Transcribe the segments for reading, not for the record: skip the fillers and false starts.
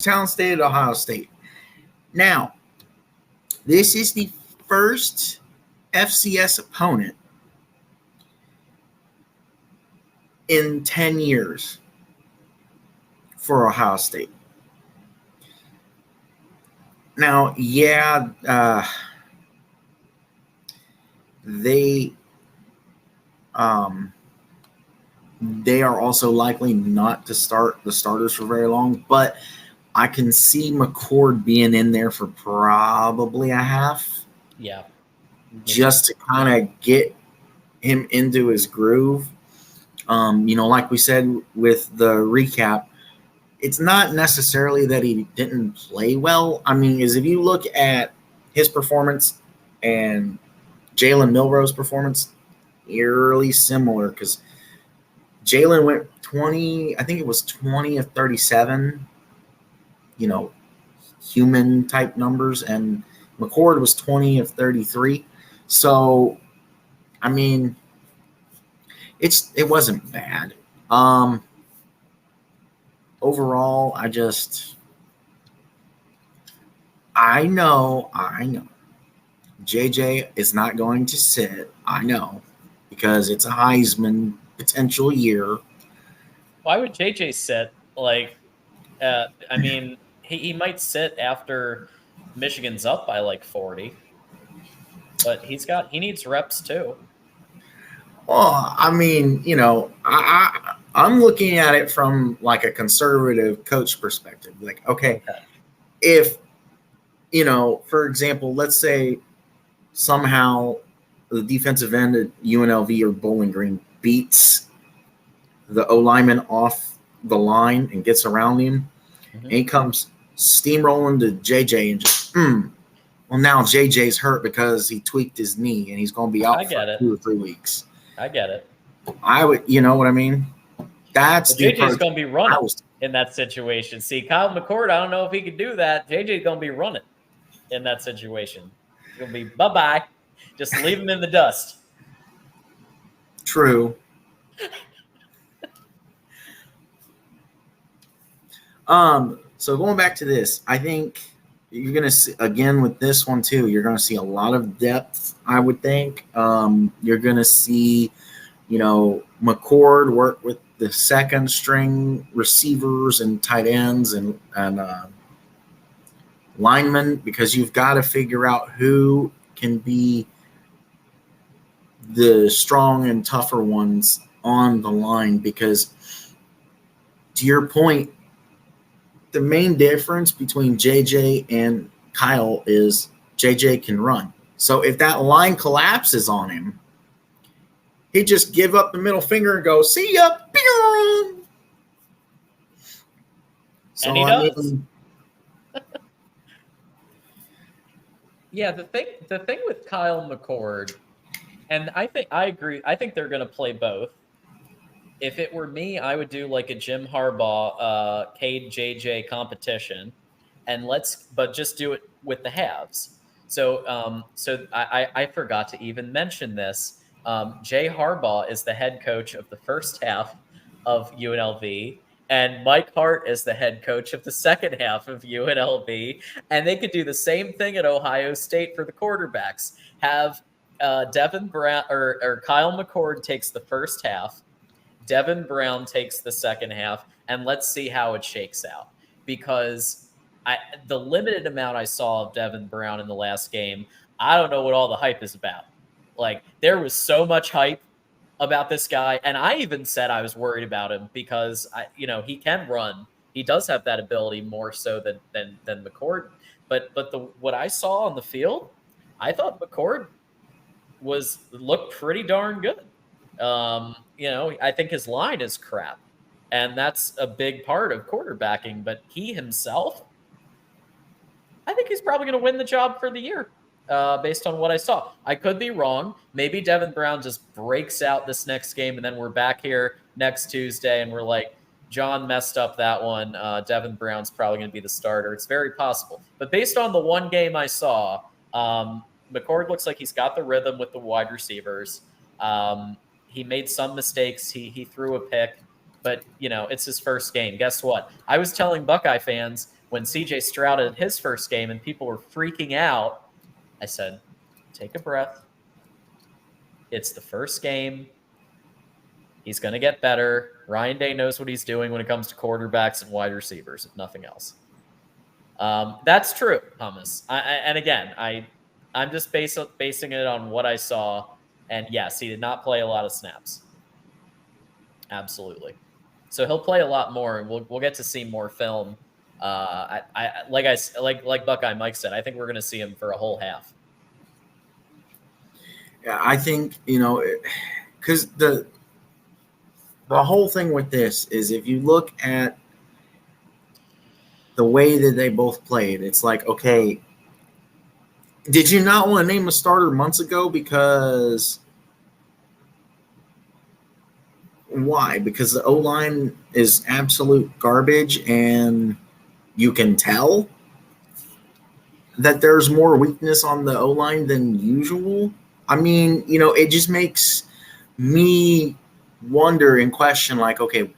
Youngstown State Ohio State. Now, this is the first FCS opponent in 10 years for Ohio State. Now, they are also likely not to start the starters for very long, but I can see McCord being in there for probably a half. Yeah. Just to kind of get him into his groove. Like we said with the recap, it's not necessarily that he didn't play well. I mean, if you look at his performance and Jalen Milroe's performance, eerily similar, because Jalen went 20 of 37, human type numbers, and McCord was 20 of 33. So, I mean, it wasn't bad. Overall, I know JJ is not going to sit. I know, because it's a Heisman potential year. Why would JJ sit? He might sit after Michigan's up by like 40, but he needs reps too. Well, I mean, I'm looking at it from like a conservative coach perspective. Like, okay, if, for example, let's say somehow the defensive end at UNLV or Bowling Green beats the O lineman off the line and gets around him, and he comes steamrolling to JJ and just, well, now JJ's hurt because he tweaked his knee and he's going to be out for 2 or 3 weeks. I get it. I would, you know what I mean? That's the JJ's going to be running in that situation. See, Kyle McCord, I don't know if he could do that. JJ's going to be running in that situation. He's going to be bye-bye. Just leave him in the dust. True. So going back to this, I think you're going to see, again with this one too, you're going to see a lot of depth, I would think. You're going to see, McCord work with the second string receivers and tight ends and linemen, because you've got to figure out who can be the strong and tougher ones on the line, because to your point, the main difference between JJ and Kyle is JJ can run. So if that line collapses on him, he just give up the middle finger and go, see ya. So, and he does. Yeah, the thing with Kyle McCord, and I agree. I think they're going to play both. If it were me, I would do like a Jim Harbaugh, Cade JJ competition, but just do it with the halves. So I forgot to even mention this. Jay Harbaugh is the head coach of the first half of UNLV, and Mike Hart is the head coach of the second half of UNLV, and they could do the same thing at Ohio State for the quarterbacks. Have Devin Brown or Kyle McCord takes the first half. Devin Brown takes the second half, and let's see how it shakes out. Because the limited amount I saw of Devin Brown in the last game, I don't know what all the hype is about. Like, there was so much hype about this guy, and I even said I was worried about him because he can run. He does have that ability more so than McCord. But what I saw on the field, I thought McCord looked pretty darn good. I think his line is crap, and that's a big part of quarterbacking. But he himself, I think he's probably going to win the job for the year, based on what I saw. I could be wrong. Maybe Devin Brown just breaks out this next game, and then we're back here next Tuesday, and we're like, John messed up that one. Devin Brown's probably going to be the starter. It's very possible. But based on the one game I saw, McCord looks like he's got the rhythm with the wide receivers. He made some mistakes. He threw a pick, but it's his first game. Guess what? I was telling Buckeye fans when CJ Stroud had his first game and people were freaking out, I said, take a breath. It's the first game. He's going to get better. Ryan Day knows what he's doing when it comes to quarterbacks and wide receivers, if nothing else. That's true, Hummus. And again, I'm just basing it on what I saw. And yes, he did not play a lot of snaps. Absolutely. So he'll play a lot more, and we'll get to see more film. Like Buckeye Mike said, I think we're going to see him for a whole half. Yeah, I think, because the whole thing with this is if you look at the way that they both played, it's like, okay, did you not want to name a starter months ago? Because why? Because the O-line is absolute garbage, and you can tell that there's more weakness on the O-line than usual. I mean, it just makes me wonder and question, like, okay,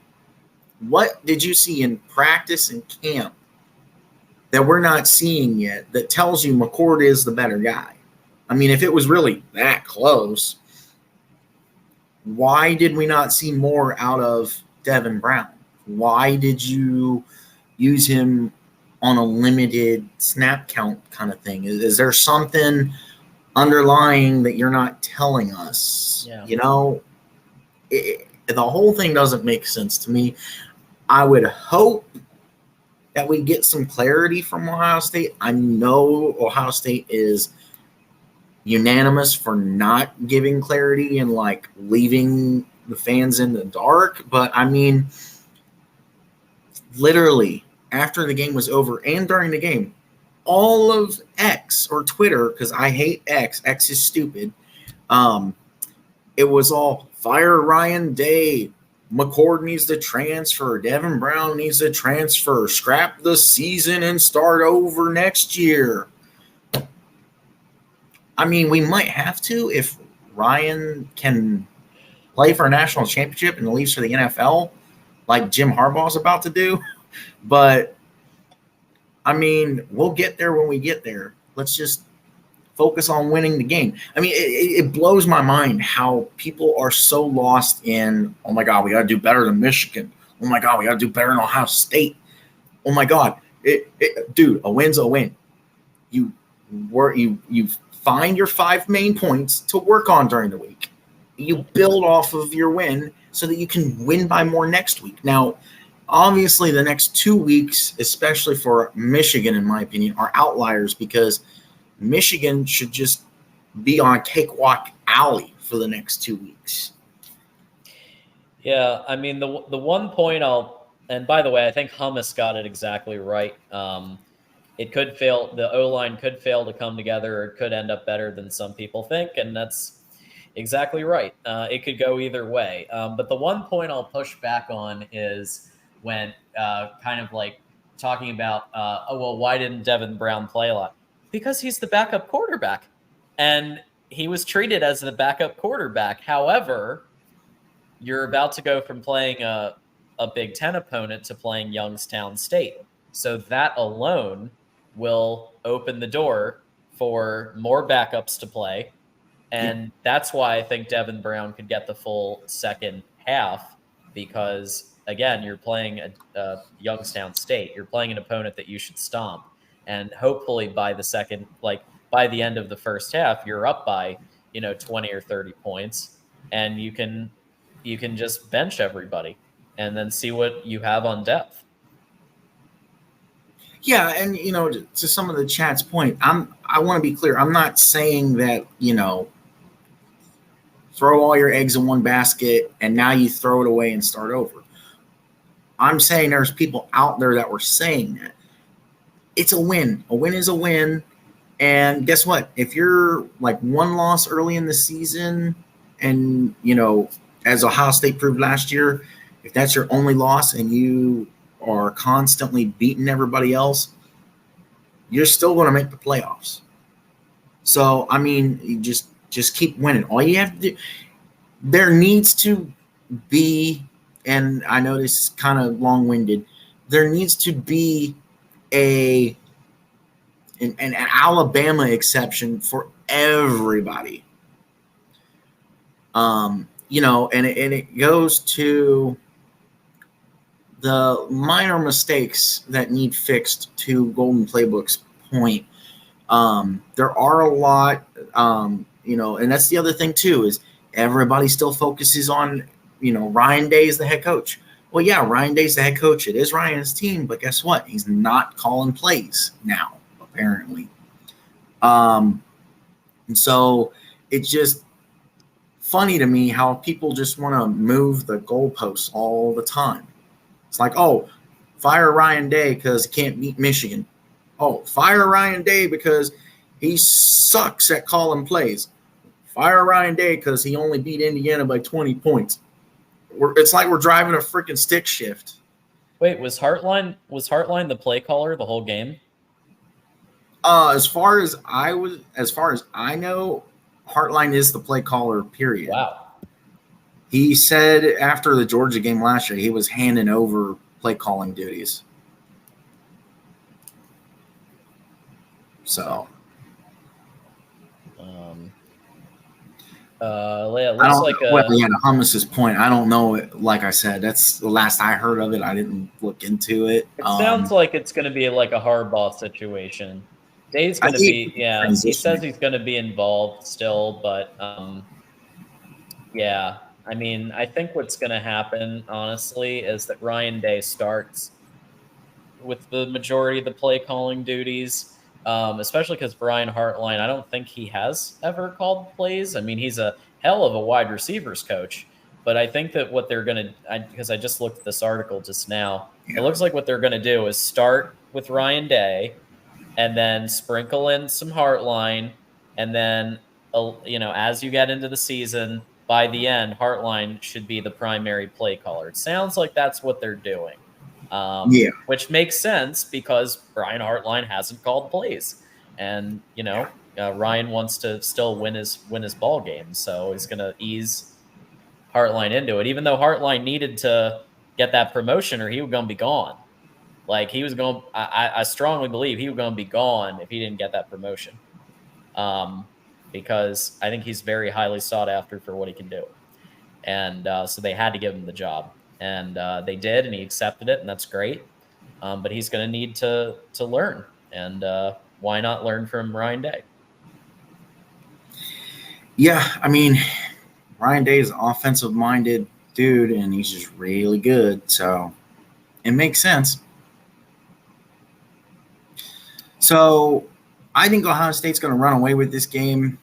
what did you see in practice and camp that we're not seeing yet that tells you McCord is the better guy? I mean, if it was really that close, why did we not see more out of Devin Brown? Why did you use him on a limited snap count kind of thing? Is there something underlying that you're not telling us? Yeah. The whole thing doesn't make sense to me. I would hope that we get some clarity from Ohio State. I know Ohio State is unanimous for not giving clarity and like leaving the fans in the dark. But I mean, literally after the game was over and during the game, all of X or Twitter, because I hate X is stupid. It was all fire Ryan Day. McCord needs to transfer. Devin Brown needs to transfer. Scrap the season and start over next year. I mean, we might have to if Ryan can play for a national championship and leaves for the NFL like Jim Harbaugh's about to do. But, I mean, we'll get there when we get there. Let's just focus on winning the game. I mean, it blows my mind how people are so lost in, oh, my God, we got to do better than Michigan. Oh, my God, we got to do better than Ohio State. Oh, my God. Dude, a win's a win. You find your 5 main points to work on during the week. You build off of your win so that you can win by more next week. Now, obviously, the next 2 weeks, especially for Michigan, in my opinion, are outliers because Michigan should just be on a cakewalk alley for the next 2 weeks. Yeah, I mean, the one point and by the way, I think Hummus got it exactly right. It could fail. The O-line could fail to come together, or it could end up better than some people think, and that's exactly right. It could go either way. But the one point I'll push back on is when kind of like talking about, why didn't Devin Brown play a lot? Because he's the backup quarterback, and he was treated as the backup quarterback. However, you're about to go from playing a Big Ten opponent to playing Youngstown State. So that alone will open the door for more backups to play. And that's why I think Devin Brown could get the full second half because, again, you're playing a Youngstown State. You're playing an opponent that you should stomp. And hopefully by the end of the first half, you're up by, 20 or 30 points, and you can just bench everybody and then see what you have on depth. Yeah, and to some of the chat's point, I want to be clear. I'm not saying that, throw all your eggs in one basket and now you throw it away and start over. I'm saying there's people out there that were saying that. It's a win. A win is a win. And guess what? If you're like one loss early in the season and, as Ohio State proved last year, if that's your only loss and you are constantly beating everybody else, you're still going to make the playoffs. So, I mean, you just keep winning. All you have to do, there needs to be, and I know this is kind of long-winded, there needs to be an Alabama exception for everybody. And it goes to the minor mistakes that need fixed. To Golden Playbook's point, there are a lot, and that's the other thing too, is everybody still focuses on, Ryan Day is the head coach. Well, yeah, Ryan Day's the head coach. It is Ryan's team, but guess what? He's not calling plays now, apparently. And so it's just funny to me how people just want to move the goalposts all the time. It's like, oh, fire Ryan Day because he can't beat Michigan. Oh, fire Ryan Day because he sucks at calling plays. Fire Ryan Day because he only beat Indiana by 20 points. It's like we're driving a freaking stick shift. Wait, was Hartline the play caller the whole game? As far as I know, Hartline is the play caller, period. Wow. He said after the Georgia game last year, he was handing over play calling duties. So, to Hummus's point, I don't know. Like I said, that's the last I heard of it. I didn't look into it. It sounds like it's going to be like a Harbaugh situation. Day's going to be, yeah. He says he's going to be involved still, but yeah. I mean, I think what's going to happen, honestly, is that Ryan Day starts with the majority of the play calling duties, especially because Brian Hartline, I don't think he has ever called plays. I mean, he's a hell of a wide receivers coach, but I think that what they're going to, because I just looked at this article just now, it looks like what they're going to do is start with Ryan Day and then sprinkle in some Hartline, and then, as you get into the season, by the end, Hartline should be the primary play caller. It sounds like that's what they're doing. Which makes sense because Brian Hartline hasn't called plays, and Ryan wants to still win his ball game, so he's going to ease Hartline into it. Even though Hartline needed to get that promotion, or he was going to be gone. Like he was going, I strongly believe he was going to be gone if he didn't get that promotion, because I think he's very highly sought after for what he can do, and so they had to give him the job. And they did, and he accepted it, and that's great. But he's going to need to learn, and why not learn from Ryan Day? Yeah, I mean, Ryan Day is an offensive-minded dude, and he's just really good, so it makes sense. So I think Ohio State's going to run away with this game.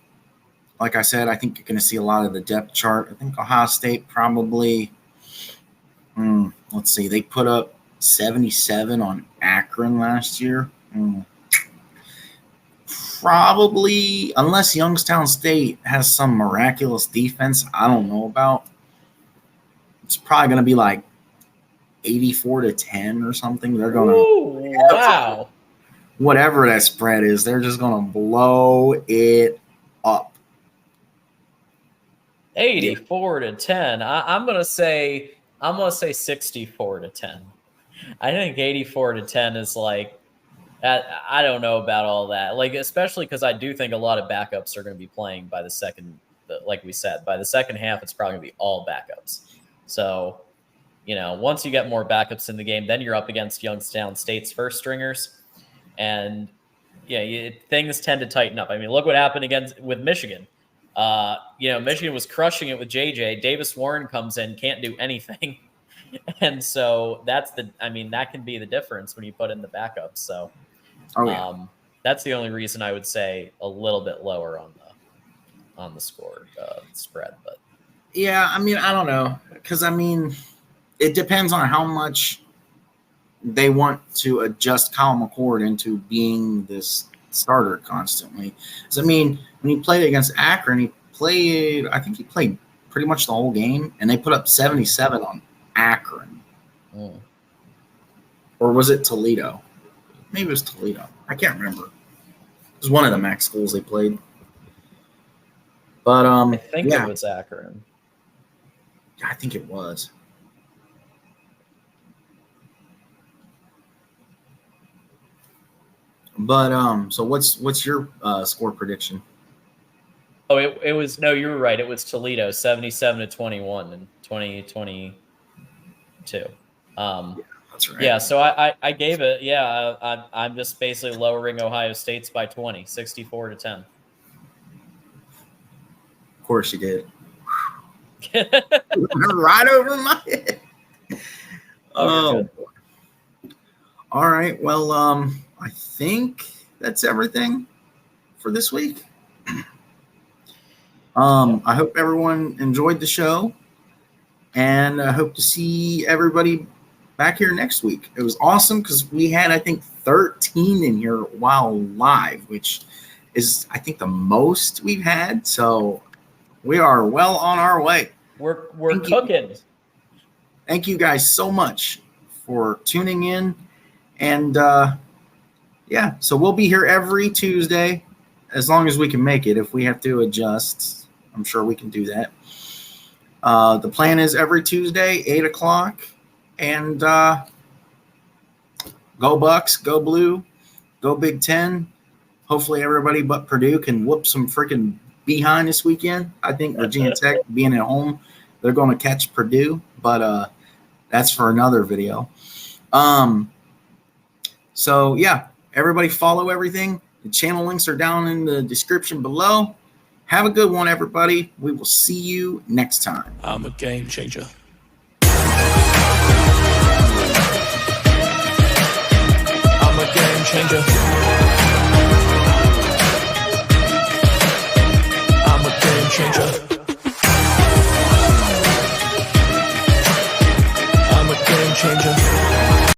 Like I said, I think you're going to see a lot of the depth chart. I think Ohio State probably – let's see. They put up 77 on Akron last year. Probably, unless Youngstown State has some miraculous defense I don't know about, it's probably going to be like 84-10 or something. They're going to – wow. Whatever that spread is, they're just going to blow it up. 84-10. I'm going to say 64-10. I think 84-10 is like, I don't know about all that. Like, especially because I do think a lot of backups are going to be playing by the second, like we said, by the second half, it's probably going to be all backups. So, once you get more backups in the game, then you're up against Youngstown State's first stringers. And things tend to tighten up. I mean, look what happened with Michigan. Michigan was crushing it with JJ. Davis Warren comes in, can't do anything. And so that can be the difference when you put in the backups. So that's the only reason I would say a little bit lower on the score spread. But yeah, I mean, I don't know. Because, I mean, it depends on how much they want to adjust Kyle McCord into being this starter constantly. So, I mean, when he played against Akron, I think he played pretty much the whole game, and they put up 77 on Akron. Or was it Toledo? Maybe it was Toledo. I can't remember. It was one of the MAC schools they played. But I think it was Akron. I think it was. But so what's your score prediction? Oh, it was no, you were right. It was Toledo 77-21 in 2022. That's right. Yeah, so I gave it. Yeah, I'm just basically lowering Ohio State's by 20, 64-10. Of course you did. Right over my head. Oh, all right. Well, I think that's everything for this week. I hope everyone enjoyed the show, and I hope to see everybody back here next week. It was awesome because we had, I think, 13 in here while live, which is, I think, the most we've had. So we are well on our way. We're cooking. Thank you guys so much for tuning in. And yeah, so we'll be here every Tuesday as long as we can make it. If we have to adjust, I'm sure we can do that. The plan is every Tuesday, 8 o'clock. And go Bucks, go Blue, go Big Ten. Hopefully everybody but Purdue can whoop some freaking behind this weekend. I think Virginia Tech being at home, they're going to catch Purdue. But that's for another video. So, yeah, everybody follow everything. The channel links are down in the description below. Have a good one, everybody. We will see you next time. I'm a game changer. I'm a game changer. I'm a game changer.